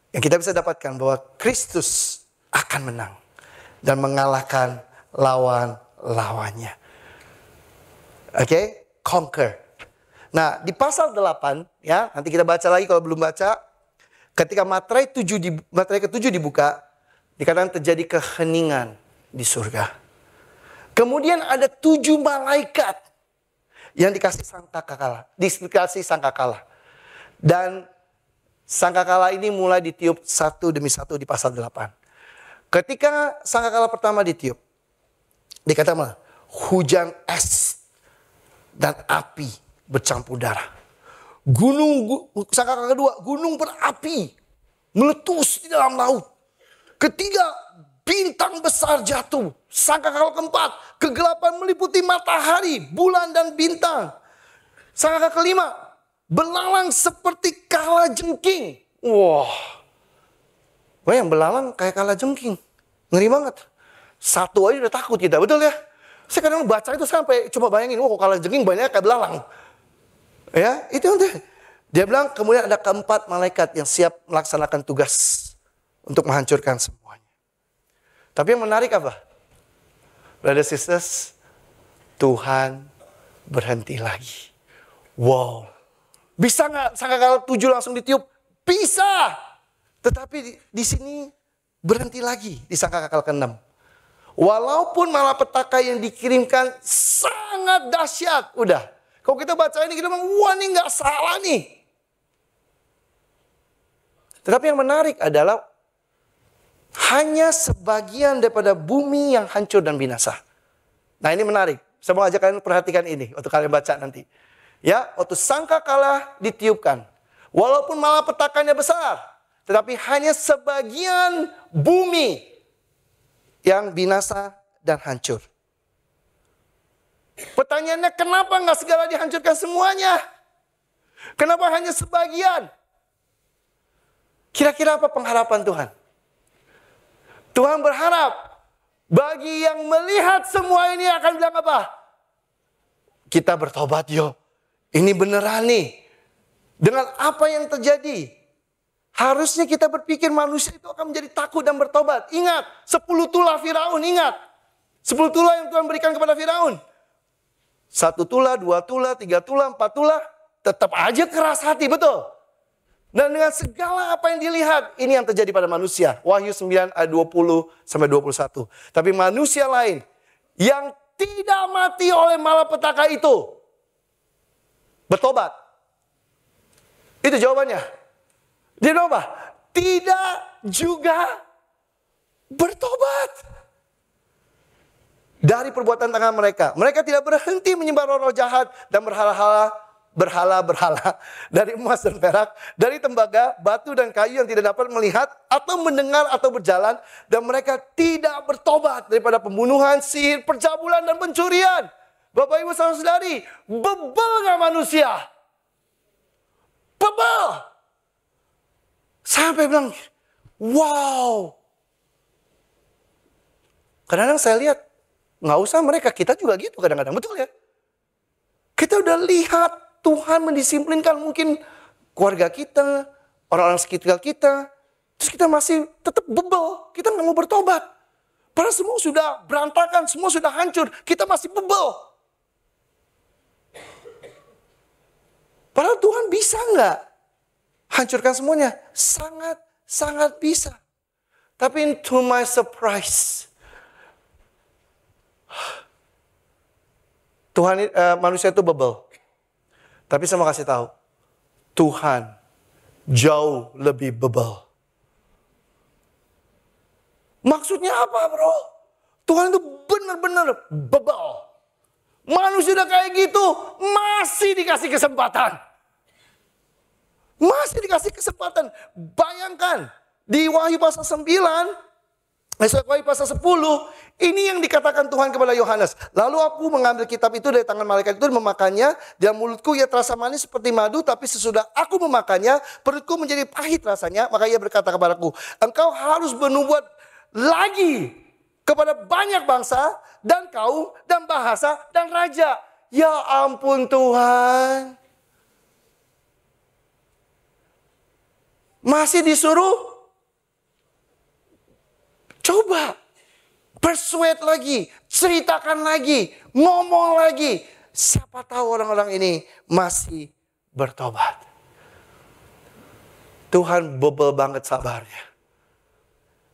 yang kita bisa dapatkan bahwa Kristus akan menang dan mengalahkan lawan-lawannya. Oke, conquer. Nah, di pasal 8, ya, nanti kita baca lagi kalau belum baca. Ketika materai ke-7 dibuka, dikatakan terjadi keheningan di surga. Kemudian ada 7 malaikat yang dikasih sangkakala. Dan sangkakala ini mulai ditiup satu demi satu di pasal 8. Ketika sangkakala pertama ditiup, Dikatakan hujan es dan api bercampur darah. Sangkakala kedua, gunung berapi meletus di dalam laut. Ketiga, bintang besar jatuh. Sangkakala keempat, kegelapan meliputi matahari, bulan dan bintang. Sangkakala kelima, belalang seperti kalajengking. Wah, yang belalang kayak kalajengking, ngeri banget. Satu aja udah takut kita, betul ya? Saya kadang baca itu sampai coba bayangin, wah kok kalajengking banyak kayak belalang. Ya, itu dia bilang kemudian ada keempat malaikat yang siap melaksanakan tugas untuk menghancurkan semuanya. Tapi yang menarik apa? Brothers sisters, Tuhan berhenti lagi. Wow. Bisa nggak sangkakala 7 langsung ditiup? Bisa. Tetapi di sini berhenti lagi di sangkakala ke-6. Walaupun malapetaka yang dikirimkan sangat dahsyat. Udah. Kalau kita baca ini, kita bilang, wah ini nggak salah nih. Tetapi yang menarik adalah hanya sebagian daripada bumi yang hancur dan binasa. Nah ini menarik. Saya mau ajak kalian perhatikan ini waktu kalian baca nanti. Ya, waktu sangkakala ditiupkan. Walaupun malapetakannya besar. Tetapi hanya sebagian bumi yang binasa dan hancur. Pertanyaannya, kenapa nggak segala dihancurkan semuanya? Kenapa hanya sebagian? Kira-kira apa pengharapan Tuhan? Tuhan berharap bagi yang melihat semua ini akan bilang apa? Kita bertobat yo. Ini beneran nih. Dengan apa yang terjadi? Harusnya kita berpikir manusia itu akan menjadi takut dan bertobat. Ingat, 10 tulah Firaun, ingat. 10 tulah yang Tuhan berikan kepada Firaun. 1 tulah, 2 tulah, 3 tulah, 4 tulah. Tetap aja keras hati, betul. Dan dengan segala apa yang dilihat, ini yang terjadi pada manusia. Wahyu 9 ayat 20-21. Tapi manusia lain yang tidak mati oleh malapetaka itu bertobat. Itu jawabannya. Dia bilang apa? Tidak juga bertobat dari perbuatan tangan mereka. Mereka tidak berhenti menyembah roh-roh jahat dan berhala-berhala dari emas dan perak, dari tembaga, batu dan kayu yang tidak dapat melihat atau mendengar atau berjalan, dan mereka tidak bertobat daripada pembunuhan, sihir, percabulan dan pencurian. Bapak Ibu saudara-saudari, bebel nggak manusia? Bebel. Sampai bilang, wow. Kadang-kadang saya lihat, nggak usah mereka, kita juga gitu kadang-kadang, betul ya? Kita udah lihat Tuhan mendisiplinkan mungkin keluarga kita, orang-orang sekitar kita, terus kita masih tetap bebel, kita nggak mau bertobat. Padahal semua sudah berantakan, semua sudah hancur, kita masih bebel. Padahal Tuhan bisa nggak hancurkan semuanya? Sangat bisa. Tapi to my surprise, Tuhan manusia itu bebel. Tapi saya mau kasih tahu, Tuhan jauh lebih bebel. Maksudnya apa, bro? Tuhan itu benar-benar bebel. Manusia udah kayak gitu, masih dikasih kesempatan. Masih dikasih kesempatan. Bayangkan, di Wahyu pasal 9, Wahyu pasal 10, ini yang dikatakan Tuhan kepada Yohanes. Lalu aku mengambil kitab itu dari tangan malaikat itu dan memakannya. Dalam mulutku ia terasa manis seperti madu, tapi sesudah aku memakannya, perutku menjadi pahit rasanya. Maka ia berkata kepadaku, engkau harus bernubuat lagi kepada banyak bangsa dan kaum dan bahasa dan raja. Ya ampun Tuhan. Masih disuruh coba persuade lagi, ceritakan lagi, ngomong lagi. Siapa tahu orang-orang ini masih bertobat. Tuhan bebel banget sabarnya.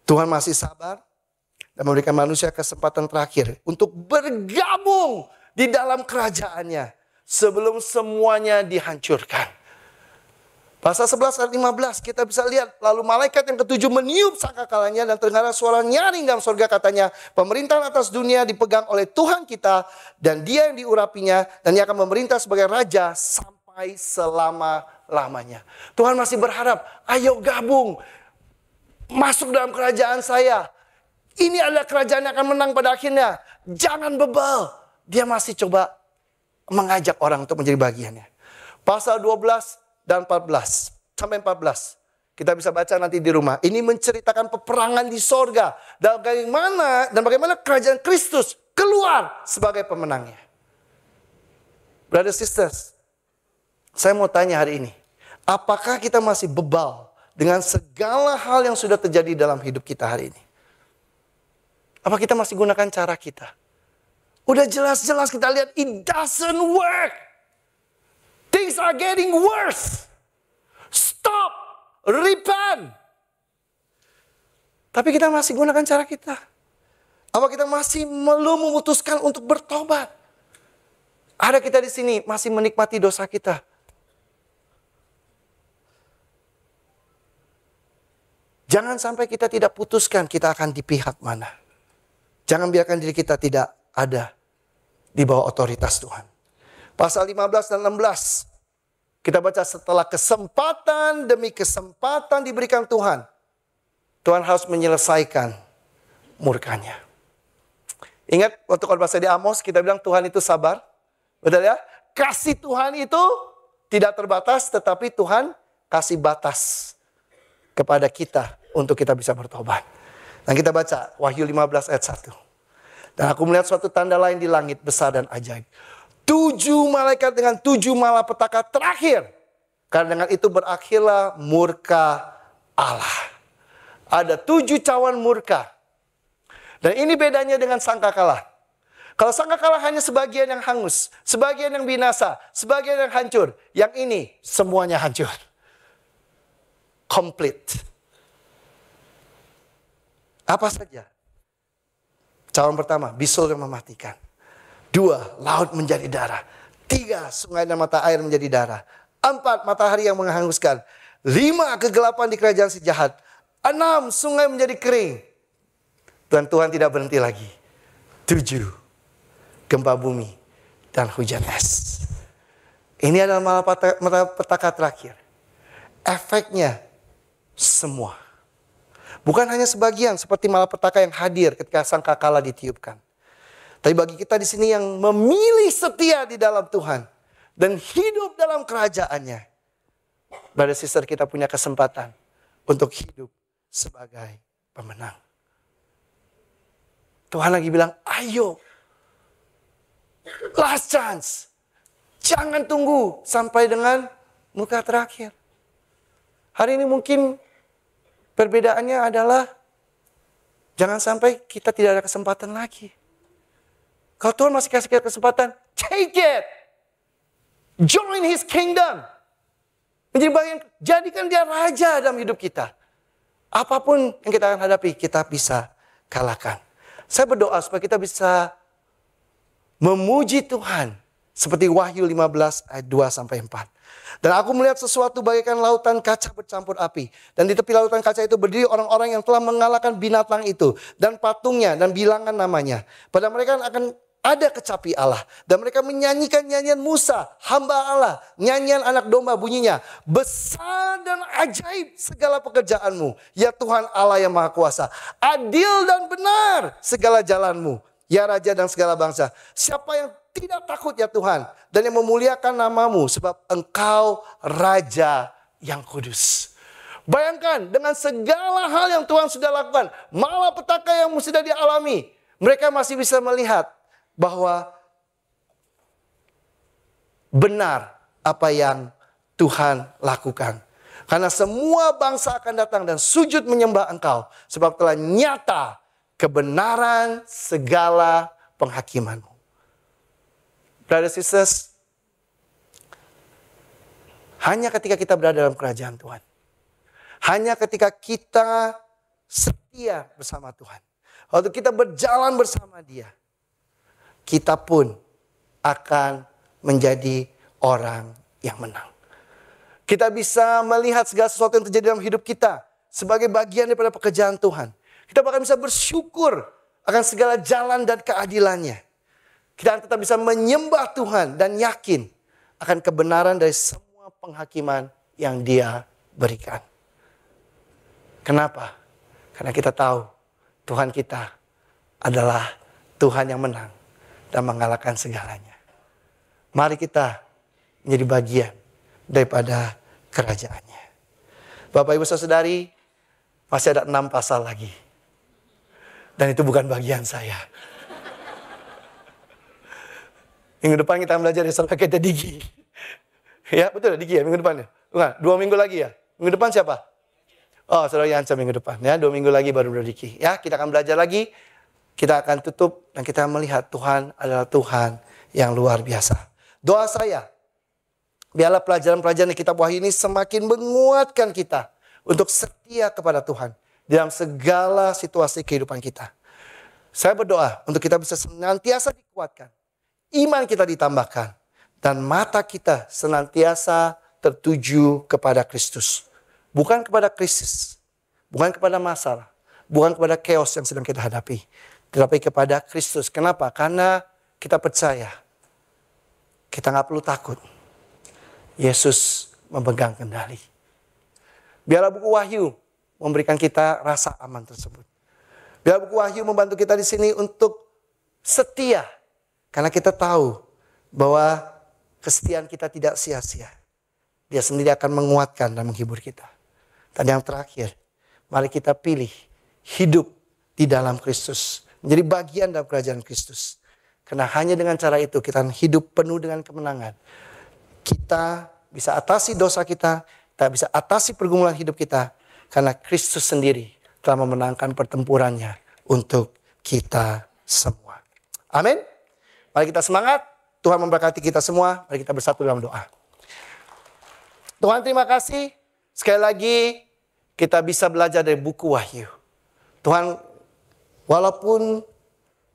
Tuhan masih sabar dan memberikan manusia kesempatan terakhir untuk bergabung di dalam kerajaannya sebelum semuanya dihancurkan. Pasal 11 ayat 15 kita bisa lihat. Lalu malaikat yang ketujuh meniup sangkakalanya dan terdengar suara nyaring dalam surga, katanya, pemerintahan atas dunia dipegang oleh Tuhan kita dan Dia yang diurapinya, dan Dia akan memerintah sebagai raja sampai selama-lamanya. Tuhan masih berharap, ayo gabung, masuk dalam kerajaan saya. Ini adalah kerajaan yang akan menang pada akhirnya. Jangan bebal. Dia masih coba mengajak orang untuk menjadi bagiannya. Pasal 12 dan 14 sampai 14. Kita bisa baca nanti di rumah. Ini menceritakan peperangan di sorga. Dan bagaimana kerajaan Kristus keluar sebagai pemenangnya. Brothers sisters, saya mau tanya hari ini. Apakah kita masih bebal dengan segala hal yang sudah terjadi dalam hidup kita hari ini? Apa kita masih gunakan cara kita? Udah jelas-jelas kita lihat, it doesn't work. Things are getting worse. Stop. Repent. Tapi kita masih gunakan cara kita. Apa kita masih belum memutuskan untuk bertobat? Ada kita di sini masih menikmati dosa kita. Jangan sampai kita tidak putuskan kita akan di pihak mana. Jangan biarkan diri kita tidak ada di bawah otoritas Tuhan. Pasal 15 dan 16. Kita baca, setelah kesempatan demi kesempatan diberikan Tuhan. Tuhan harus menyelesaikan murkanya. Ingat waktu kalau bahasa di Amos kita bilang Tuhan itu sabar. Betul ya? Kasih Tuhan itu tidak terbatas, tetapi Tuhan kasih batas kepada kita untuk kita bisa bertobat. Dan kita baca Wahyu 15 ayat 1. Dan aku melihat suatu tanda lain di langit besar dan ajaib. 7 malaikat dengan 7 malapetaka terakhir. Karena dengan itu berakhirlah murka Allah. Ada 7 cawan murka. Dan ini bedanya dengan sangkakala. Kalau sangkakala hanya sebagian yang hangus, sebagian yang binasa, sebagian yang hancur. Yang ini semuanya hancur. Complete. Apa saja? Cawan pertama, bisul yang mematikan. 2, laut menjadi darah. 3, sungai dan mata air menjadi darah. 4, matahari yang menghanguskan. 5, kegelapan di kerajaan si jahat. 6, sungai menjadi kering. Dan Tuhan tidak berhenti lagi. 7, gempa bumi dan hujan es. Ini adalah malapetaka terakhir. Efeknya semua. Bukan hanya sebagian seperti malapetaka yang hadir ketika sangkakala ditiupkan. Tapi bagi kita di sini yang memilih setia di dalam Tuhan dan hidup dalam kerajaannya, brother sister, kita punya kesempatan untuk hidup sebagai pemenang. Tuhan lagi bilang, ayo, last chance. Jangan tunggu sampai dengan muka terakhir. Hari ini mungkin perbedaannya adalah jangan sampai kita tidak ada kesempatan lagi. Kalau Tuhan masih kasih kita kesempatan, take it. Join His kingdom. Menjadi bagian, jadikan Dia raja dalam hidup kita. Apapun yang kita akan hadapi, kita bisa kalahkan. Saya berdoa supaya kita bisa memuji Tuhan. Seperti Wahyu 15 ayat 2-4. Dan aku melihat sesuatu bagaikan lautan kaca bercampur api. Dan di tepi lautan kaca itu berdiri orang-orang yang telah mengalahkan binatang itu. Dan patungnya dan bilangan namanya. Pada mereka akan ada kecapi Allah. Dan mereka menyanyikan nyanyian Musa, hamba Allah. Nyanyian anak domba bunyinya. Besar dan ajaib segala pekerjaanmu. Ya Tuhan Allah yang Maha Kuasa. Adil dan benar segala jalanmu. Ya Raja dan segala bangsa. Siapa yang tidak takut ya Tuhan. Dan yang memuliakan namamu. Sebab Engkau Raja yang kudus. Bayangkan dengan segala hal yang Tuhan sudah lakukan. Malapetaka yang sudah dialami. Mereka masih bisa melihat bahwa benar apa yang Tuhan lakukan. Karena semua bangsa akan datang dan sujud menyembah Engkau. Sebab telah nyata kebenaran segala penghakimanmu. Brothers and sisters, hanya ketika kita berada dalam kerajaan Tuhan, hanya ketika kita setia bersama Tuhan, waktu kita berjalan bersama Dia, kita pun akan menjadi orang yang menang. Kita bisa melihat segala sesuatu yang terjadi dalam hidup kita sebagai bagian daripada pekerjaan Tuhan. Kita bahkan bisa bersyukur akan segala jalan dan keadilannya. Kita tetap bisa menyembah Tuhan dan yakin akan kebenaran dari semua penghakiman yang Dia berikan. Kenapa? Karena kita tahu Tuhan kita adalah Tuhan yang menang dan mengalahkan segalanya. Mari kita menjadi bagian daripada kerajaannya. Bapak, Ibu, Saudari, masih ada 6 pasal lagi. Dan itu bukan bagian saya. Minggu depan kita belajar saudara kita Digi. Ya, betul Digi ya minggu depan ya? Bukan, 2 minggu lagi ya? Minggu depan siapa? Oh, saudara Yansa minggu depan ya. 2 minggu lagi baru Digi. Ya, kita akan belajar lagi. Kita akan tutup dan kita melihat Tuhan adalah Tuhan yang luar biasa. Doa saya, biarlah pelajaran-pelajaran di kitab Wahyu ini semakin menguatkan kita untuk setia kepada Tuhan dalam segala situasi kehidupan kita. Saya berdoa untuk kita bisa senantiasa dikuatkan, iman kita ditambahkan, dan mata kita senantiasa tertuju kepada Kristus. Bukan kepada krisis, bukan kepada masalah, bukan kepada chaos yang sedang kita hadapi, tetapi kepada Kristus. Kenapa? Karena kita percaya, kita nggak perlu takut. Yesus memegang kendali. Biarlah buku Wahyu memberikan kita rasa aman tersebut. Biarlah buku Wahyu membantu kita di sini untuk setia. Karena kita tahu bahwa kesetiaan kita tidak sia-sia. Dia sendiri akan menguatkan dan menghibur kita. Dan yang terakhir, mari kita pilih hidup di dalam Kristus. Menjadi bagian dalam kerajaan Kristus. Karena hanya dengan cara itu kita hidup penuh dengan kemenangan. Kita bisa atasi dosa kita bisa atasi pergumulan hidup kita. Karena Kristus sendiri telah memenangkan pertempurannya untuk kita semua. Amin. Mari kita semangat. Tuhan memberkati kita semua. Mari kita bersatu dalam doa. Tuhan, terima kasih. Sekali lagi kita bisa belajar dari buku Wahyu. Tuhan, walaupun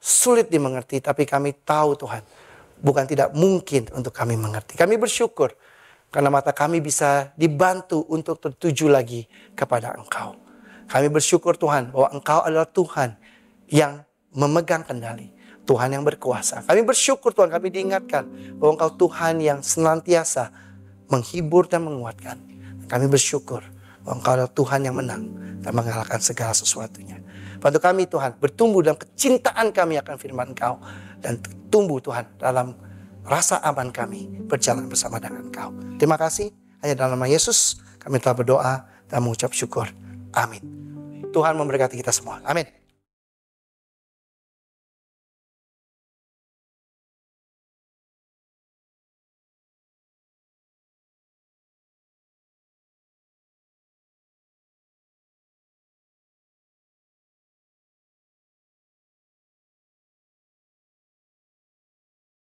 sulit dimengerti, tapi kami tahu Tuhan, bukan tidak mungkin untuk kami mengerti. Kami bersyukur karena mata kami bisa dibantu untuk tertuju lagi kepada Engkau. Kami bersyukur Tuhan bahwa Engkau adalah Tuhan yang memegang kendali. Tuhan yang berkuasa. Kami bersyukur Tuhan, kami diingatkan bahwa Engkau Tuhan yang senantiasa menghibur dan menguatkan. Kami bersyukur bahwa Engkau adalah Tuhan yang menang dan mengalahkan segala sesuatunya. Bantu kami Tuhan bertumbuh dalam kecintaan kami akan firman Engkau. Dan tumbuh Tuhan dalam rasa aman kami berjalan bersama dengan Engkau. Terima kasih. Hanya dalam nama Yesus kami telah berdoa dan mengucap syukur. Amin. Tuhan memberkati kita semua. Amin.